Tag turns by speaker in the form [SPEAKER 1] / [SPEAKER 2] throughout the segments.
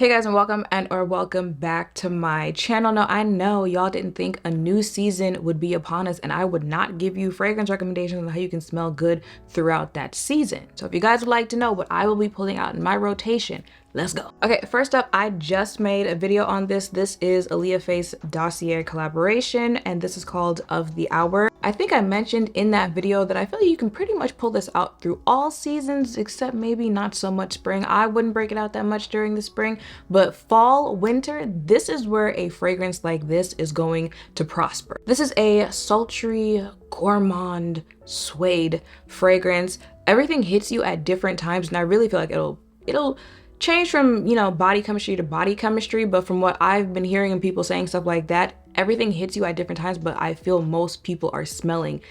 [SPEAKER 1] Hey guys, and welcome back to my channel. Now I know y'all didn't think a new season would be upon us and I would not give you fragrance recommendations on how you can smell good throughout that season. So if you guys would like to know what I will be pulling out in my rotation, let's go. Okay, first up, I just made a video on this. This is Aaliyah Face Dossier collaboration, and this is called Of the Hour. I think I mentioned in that video that I feel like you can pretty much pull this out through all seasons, except maybe not so much spring. I wouldn't break it out that much during the spring, but fall, winter, this is where a fragrance like this is going to prosper. This is a sultry, gourmand, suede fragrance. Everything hits you at different times, and I really feel like it'll change from, you know, body chemistry to body chemistry, but from what I've been hearing and people saying stuff like that, everything hits you at different times, but I feel most people are smelling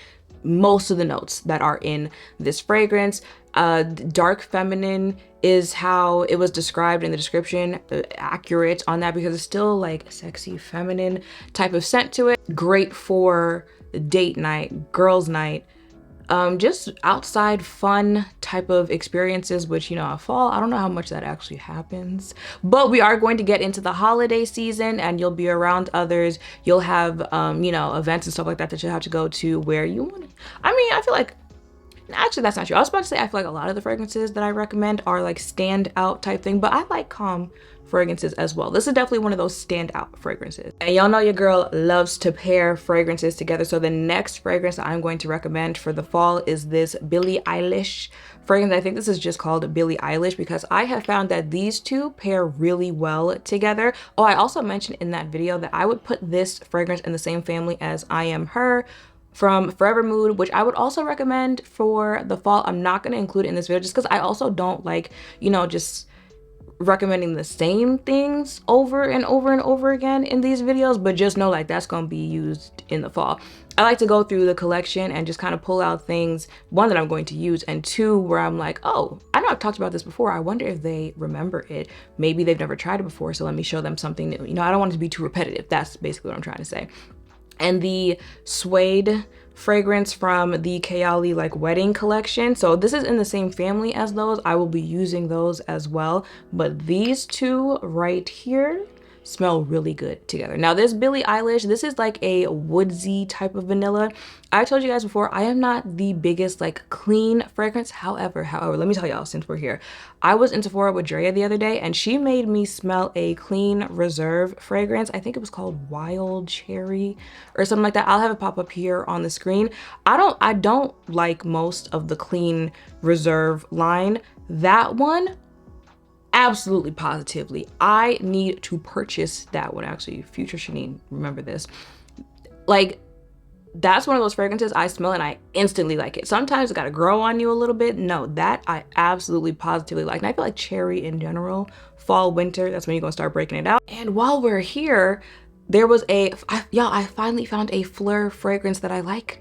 [SPEAKER 1] most of the notes that are in this fragrance. Dark feminine is how it was described in the description. Accurate on that because it's still like sexy feminine type of scent to it. Great for date night, girls night, just outside fun type of experiences, which, you know, fall, I don't know how much that actually happens, but we are going to get into the holiday season and you'll be around others. You'll have, you know, events and stuff like that that you'll have to go to where you want to, I mean, I feel like, actually that's not true. I was about to say, I feel like a lot of the fragrances that I recommend are like stand out type thing, but I like calm fragrances as well. This is definitely one of those standout fragrances. And y'all know your girl loves to pair fragrances together. So the next fragrance that I'm going to recommend for the fall is this Billie Eilish fragrance. I think this is just called Billie Eilish because I have found that these two pair really well together. Oh, I also mentioned in that video that I would put this fragrance in the same family as I Am Her from Forever Mood, which I would also recommend for the fall. I'm not going to include it in this video just because I also don't like, you know, just recommending the same things over and over and over again in these videos, but just know like that's going to be used in the fall. I like to go through the collection and just kind of pull out things, one, that I'm going to use, and two, where I'm like, oh, I know I've talked about this before. I wonder if they remember it. Maybe they've never tried it before, so let me show them something new. You know, I don't want it to be too repetitive. That's basically what I'm trying to say. And the suede fragrance from the KAYALI like wedding collection. So this is in the same family as those. I will be using those as well. But these two right here smell really good together. Now this Billie Eilish, this is like a woodsy type of vanilla. I told you guys before, I am not the biggest like clean fragrance. However, let me tell y'all since we're here, I was in Sephora with Drea the other day and she made me smell a clean reserve fragrance. I think it was called Wild Cherry or something like that. I'll have it pop up here on the screen. I don't like most of the clean reserve line. That one, absolutely positively, I need to purchase that one. Actually, future Shanygne, remember this. Like, that's one of those fragrances I smell and I instantly like it. Sometimes it gotta grow on you a little bit. No, that I absolutely positively like. And I feel like cherry in general, fall, winter, that's when you're gonna start breaking it out. And while we're here, there was I finally found a Fleur fragrance that I like.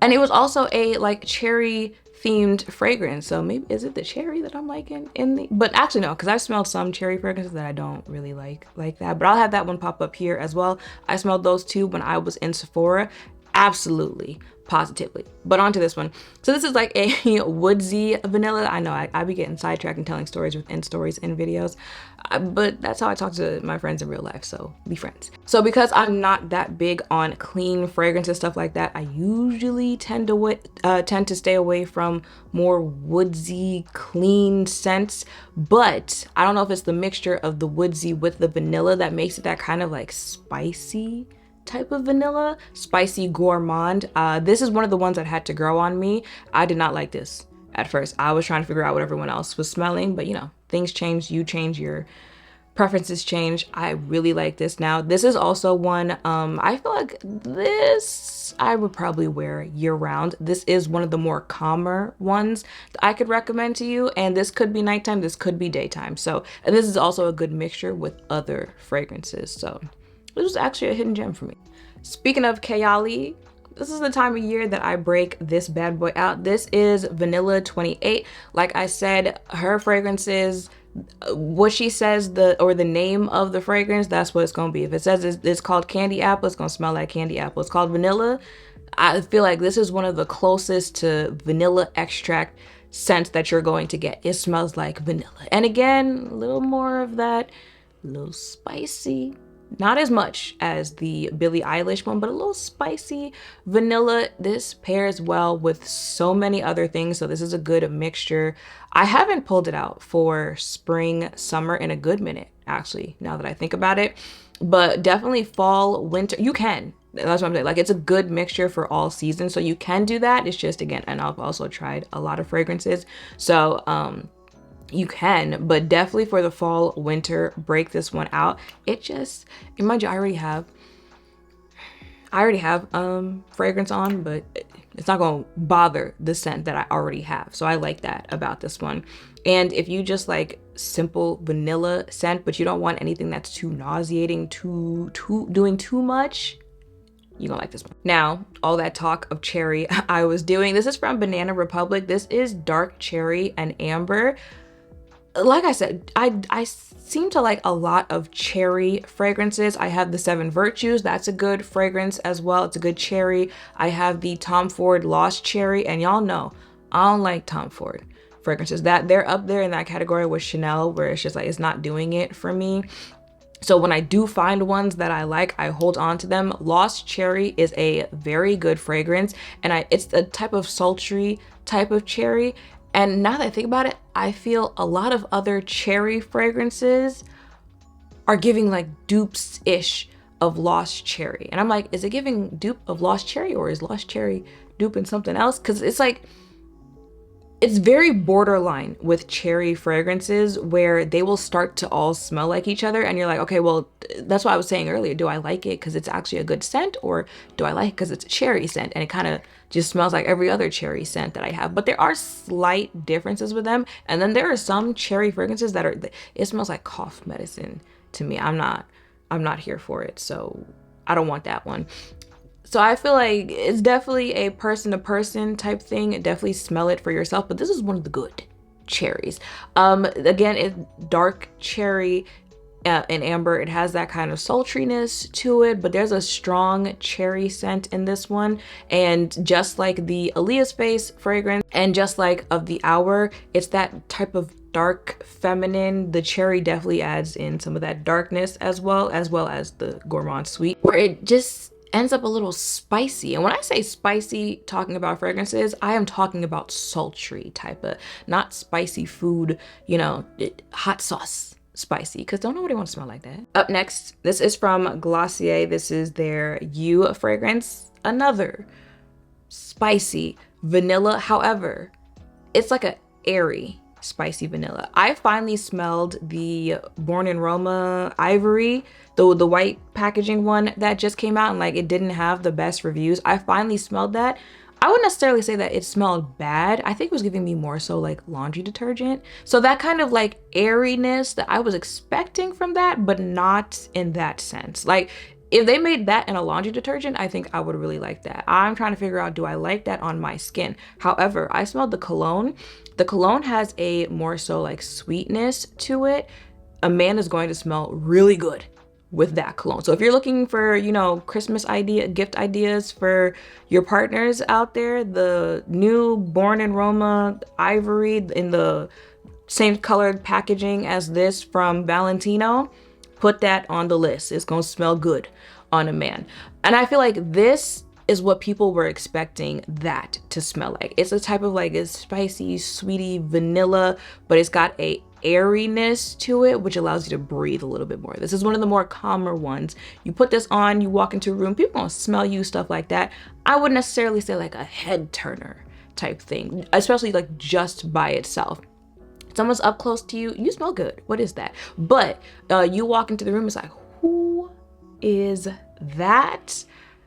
[SPEAKER 1] And it was also a like cherry themed fragrance. So maybe, is it the cherry that I'm liking in the, but actually no, because I've smelled some cherry fragrances that I don't really like that, but I'll have that one pop up here as well. I smelled those two when I was in Sephora, absolutely positively. But onto this one. So this is like a woodsy vanilla. I know I be getting sidetracked and telling stories within stories in videos, but that's how I talk to my friends in real life, so be friends. So because I'm not that big on clean fragrances, stuff like that, I usually tend to stay away from more woodsy, clean scents. But I don't know if it's the mixture of the woodsy with the vanilla that makes it that kind of like spicy type of vanilla, spicy gourmand. This is one of the ones that had to grow on me. I did not like this at first. I was trying to figure out what everyone else was smelling, but you know, things change, you change, your preferences change. I really like this now. This is also one, I feel like this I would probably wear year round. This is one of the more calmer ones that I could recommend to you. And this could be nighttime, this could be daytime. So, and this is also a good mixture with other fragrances. So this was actually a hidden gem for me. Speaking of KAYALI, this is the time of year that I break this bad boy out. This is Vanilla 28. Like I said, her fragrances, what she says, the name of the fragrance, that's what it's gonna be. If it says it's called candy apple, it's gonna smell like candy apple. It's called vanilla. I feel like this is one of the closest to vanilla extract scent that you're going to get. It smells like vanilla. And again, a little more of that, a little spicy. Not as much as the Billie Eilish one, but a little spicy vanilla. This pairs well with so many other things, so this is a good mixture. I haven't pulled it out for spring, summer in a good minute, actually, now that I think about it. But definitely fall, winter, you can. That's what I'm saying. Like, it's a good mixture for all seasons, so you can do that. It's just, again, and I've also tried a lot of fragrances, so you can, but definitely for the fall, winter, break this one out. It just, mind you, I already have fragrance on, but it's not gonna bother the scent that I already have. So I like that about this one. And if you just like simple vanilla scent, but you don't want anything that's too nauseating, doing too much, you're gonna like this one. Now, all that talk of cherry I was doing, this is from Banana Republic. This is dark cherry and amber. Like I said, I seem to like a lot of cherry fragrances. I have the 7 Virtues. That's a good fragrance as well. It's a good cherry. I have the Tom Ford Lost Cherry, and y'all know I don't like Tom Ford fragrances. That they're up there in that category with Chanel, where it's just like, it's not doing it for me. So when I do find ones that I like, I hold on to them. Lost Cherry is a very good fragrance, and it's a type of sultry type of cherry. And now that I think about it, I feel a lot of other cherry fragrances are giving like dupes-ish of Lost Cherry. And I'm like, is it giving dupe of Lost Cherry, or is Lost Cherry duping something else? Because it's like, it's very borderline with cherry fragrances where they will start to all smell like each other. And you're like, okay, well, that's what I was saying earlier. Do I like it because it's actually a good scent, or do I like it because it's a cherry scent? And it kind of just smells like every other cherry scent that I have. But there are slight differences with them. And then there are some cherry fragrances that it smells like cough medicine to me. I'm not here for it. So I don't want that one. So I feel like it's definitely a person-to-person type thing. Definitely smell it for yourself, but this is one of the good cherries. Again, it's dark cherry and amber. It has that kind of sultriness to it, but there's a strong cherry scent in this one. And just like the Aaliyah Space fragrance, and just like of the Hour, it's that type of dark feminine. The cherry definitely adds in some of that darkness as well as the gourmand sweet, where it just ends up a little spicy. And when I say spicy, talking about fragrances, I am talking about sultry type of, not spicy food, you know, hot sauce spicy, because don't nobody want to smell like that. Up next, this is from Glossier. This is their You fragrance, another spicy vanilla. However, it's like a airy spicy vanilla. I finally smelled the Born in Roma Ivory, the white packaging one that just came out, and like it didn't have the best reviews. I finally smelled that. I wouldn't necessarily say that it smelled bad. I think it was giving me more so like laundry detergent. So that kind of like airiness that I was expecting from that, but not in that sense. Like if they made that in a laundry detergent, I think I would really like that. I'm trying to figure out, do I like that on my skin? However, I smelled the cologne. The cologne has a more so like sweetness to it. A man is going to smell really good with that cologne. So if you're looking for, you know, Christmas gift ideas for your partners out there, the new Born in Roma Ivory in the same colored packaging as this from Valentino, put that on the list. It's gonna smell good on a man. And I feel like this is what people were expecting that to smell like. It's a type of like a spicy, sweetie vanilla, but it's got a airiness to it, which allows you to breathe a little bit more. This is one of the more calmer ones. You put this on, you walk into a room, people gonna smell you, stuff like that. I wouldn't necessarily say like a head turner type thing, especially like just by itself. Someone's up close to you, you smell good. What is that? But you walk into the room, it's like, who is that?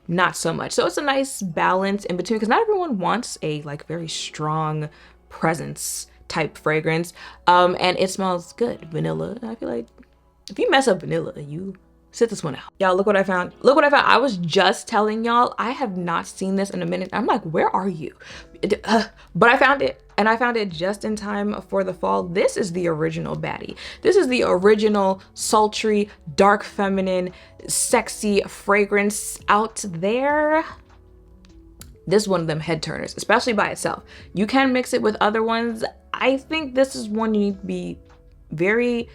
[SPEAKER 1] Not so much. So it's a nice balance in between, because not everyone wants a like very strong presence type fragrance. And it smells good. Vanilla. I feel like if you mess up vanilla, you sit this one out. Y'all, look what I found. Look what I found. I was just telling y'all, I have not seen this in a minute. I'm like, where are you? But I found it, and I found it just in time for the fall. This is the original baddie. This is the original sultry, dark feminine, sexy fragrance out there. This is one of them head turners, especially by itself. You can mix it with other ones. I think this is one you need to be very,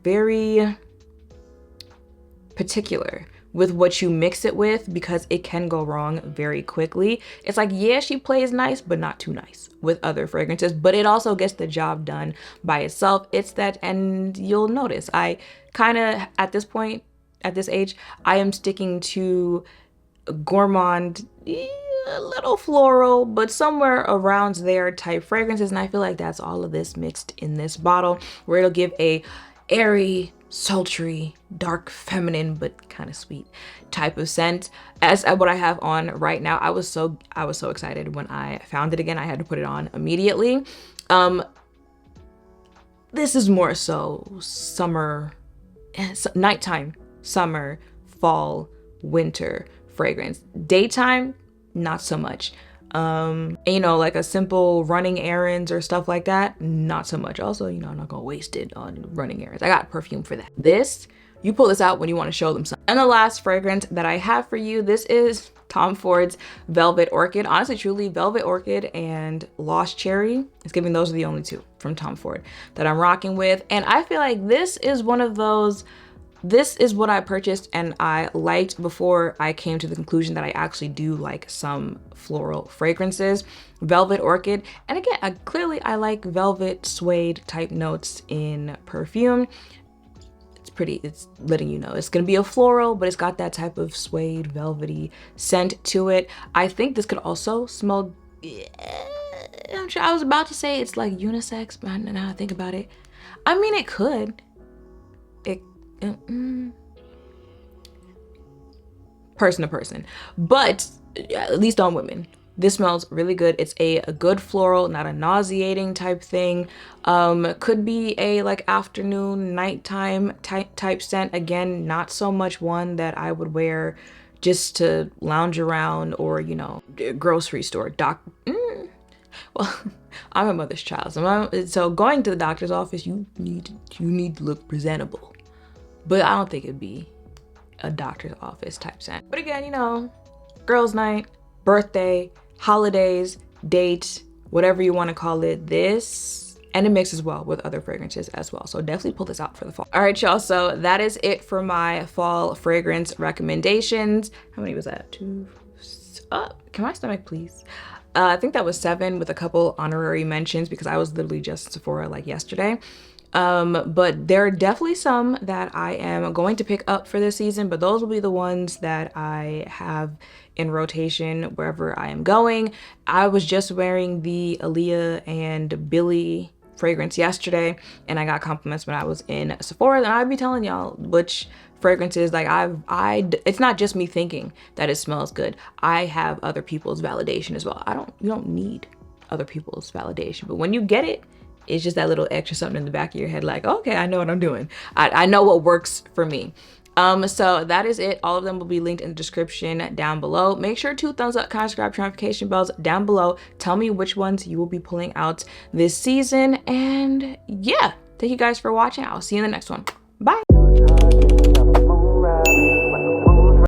[SPEAKER 1] very particular with what you mix it with, because it can go wrong very quickly. It's like, yeah, she plays nice, but not too nice with other fragrances, but it also gets the job done by itself. It's that, and you'll notice I kind of, at this point, at this age, I am sticking to gourmand, a little floral, but somewhere around there type fragrances. And I feel like that's all of this mixed in this bottle, where it'll give a airy, sultry, dark, feminine, but kind of sweet type of scent. As what I have on right now, I was so excited when I found it again. I had to put it on immediately. This is more so summer, nighttime, summer, fall, winter fragrance. Daytime, not so much. And, you know, like a simple running errands or stuff like that, not so much. Also, you know, I'm not gonna waste it on running errands. I got perfume for that. This, you pull this out when you want to show them something. And the last fragrance that I have for you, this is Tom Ford's Velvet Orchid. Honestly, truly, Velvet Orchid and Lost Cherry. It's giving, those are the only two from Tom Ford that I'm rocking with. And I feel like this is one of those, this is what I purchased and I liked before I came to the conclusion that I actually do like some floral fragrances. Velvet Orchid. And again, clearly I like velvet suede type notes in perfume. It's pretty, it's letting you know it's gonna be a floral, but it's got that type of suede velvety scent to it. I think this could also smell, I'm sure I was about to say it's like unisex, but now I think about it, I mean, it could. Person to person, but at least on women, this smells really good. It's a good floral, not a nauseating type thing. Could be a like afternoon, nighttime type scent. Again, not so much one that I would wear just to lounge around or, you know, grocery store. Well, I'm a mother's child, so going to the doctor's office, you need to look presentable. But I don't think it'd be a doctor's office type scent. But again, you know, girls' night, birthday, holidays, date, whatever you want to call it, this, and it mixes well with other fragrances as well. So definitely pull this out for the fall. All right, y'all, so that is it for my fall fragrance recommendations. How many was that? 2, can my stomach please? I think that was 7 with a couple honorary mentions because I was literally just in Sephora like yesterday. But there are definitely some that I am going to pick up for this season, but those will be the ones that I have in rotation wherever I am going. I was just wearing the Aaliyah and Billie fragrance yesterday, and I got compliments when I was in Sephora, and I'd be telling y'all which fragrances, like it's not just me thinking that it smells good. I have other people's validation as well. You don't need other people's validation, but when you get it, it's just that little extra something in the back of your head, like, okay, I know what I'm doing. I know what works for me. So that is it. All of them will be linked in the description down below. Make sure to thumbs up, comment, subscribe, turn notification bells down below. Tell me which ones you will be pulling out this season. And yeah, thank you guys for watching. I'll see you in the next one.